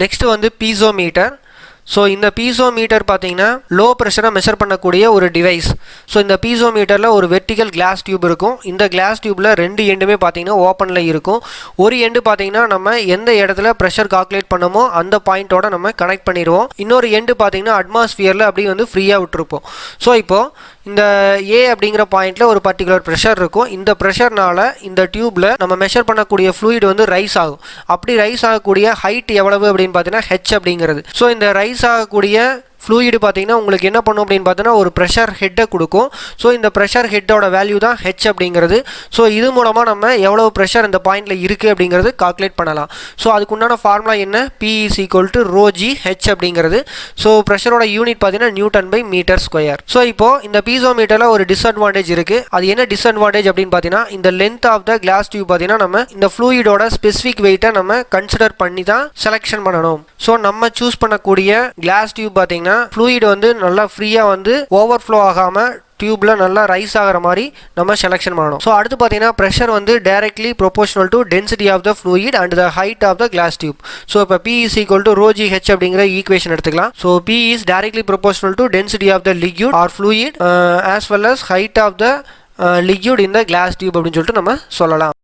Next வந்து பீசோமீட்டர். So இந்த பீசோமீட்டர் பார்த்தீங்கன்னா லோ ப்ரெஷரை மெஷர் பண்ணக்கூடிய ஒரு டிவைஸ். ஸோ இந்த பீசோமீட்டரில் ஒரு வெர்டிக்கல் கிளாஸ் டியூப் இருக்கும். இந்த கிளாஸ் டியூப்பில் 2 எண்டுமே பார்த்தீங்கன்னா ஓப்பனில் இருக்கும். ஒரு எண்டு பார்த்தீங்கன்னா நம்ம எந்த இடத்துல ப்ரெஷர் கால்குலேட் பண்ணமோ அந்த பாயிண்ட்டோட நம்ம கனெக்ட் பண்ணிடுவோம். இன்னொரு எண்டு பார்த்தீங்கன்னா அட்மாஸ்ஃபியரில் அப்படி வந்து ஃப்ரீயாக விட்டுருப்போம். ஸோ இப்போது இந்த ஏ அப்படிங்கிற பாயிண்ட்டில் ஒரு பர்டிகுலர் ப்ரெஷர் இருக்கும். இந்த ப்ரெஷர்னால இந்த டியூப்பில் நம்ம மெஷர் பண்ணக்கூடிய ஃப்ளூயிட் வந்து ரைஸ் ஆகும். அப்படி ரைஸ் ஆகக்கூடிய ஹைட் எவ்வளவு அப்படின்னு பார்த்தீங்கன்னா ஹெச் அப்படிங்கிறது. ஸோ இந்த ரைஸ் ஆகக்கூடிய ஃப்ளூயிடு பார்த்தீங்கன்னா உங்களுக்கு என்ன பண்ணும் அப்படின்னு பார்த்தீங்கன்னா ஒரு ப்ரெஷர் ஹெட்டை கொடுக்கும். ஸோ இந்த ப்ரெஷர் ஹெட்டோட வேல்யூ தான் ஹெச் அப்படிங்கிறது. ஸோ இது மூலமாக நம்ம எவ்வளோ ப்ரெஷர் இந்த பாயிண்டில் இருக்குது அப்படிங்கிறது கால்குலேட் பண்ணலாம். ஸோ அதுக்குண்டான ஃபார்முலா என்ன, P = ρg ஹெச் அப்படிங்கிறது. ஸோ ப்ரெஷரோட யூனிட் பார்த்தீங்கன்னா Nm/m². ஸோ இப்போது இந்த பீசோமீட்டரில் ஒரு டிஸ்அட்வான்டேஜ் இருக்குது. அது என்ன டிஸ்அட்வான்டேஜ் அப்படின்னு பார்த்தீங்கன்னா இந்த length of the glass tube பார்த்தீங்கன்னா நம்ம இந்த ஃப்ளூயிடோட ஸ்பெசிஃபிக் வெயிட்டை நம்ம கன்சிடர் பண்ணி தான் செலெக்ஷன் பண்ணணும். ஸோ நம்ம சூஸ் பண்ணக்கூடிய கிளாஸ் டியூப் பார்த்தீங்கன்னா ஃப்ளூயிட் வந்து நல்லா ஃப்ரீயாக வந்து ஓவர்ஃப்ளோ ஆகாமல் டியூப்ல நல்லா ரைஸ் ஆகிற மாதிரி நம்ம செலெக்ஷன் பண்ணணும். ஸோ அடுத்து பார்த்தீங்கன்னா ப்ரெஷர் வந்து directly proportional to density of the fluid and the height of the glass tube. So இப்போ P = ρg h அப்படிங்கிற ஈக்குவேஷன் எடுத்துக்கலாம். So P is directly proportional to density of the liquid or fluid as well as height of the liquid in the glass tube அப்படின்னு சொல்லிட்டு நம்ம சொல்லலாம்.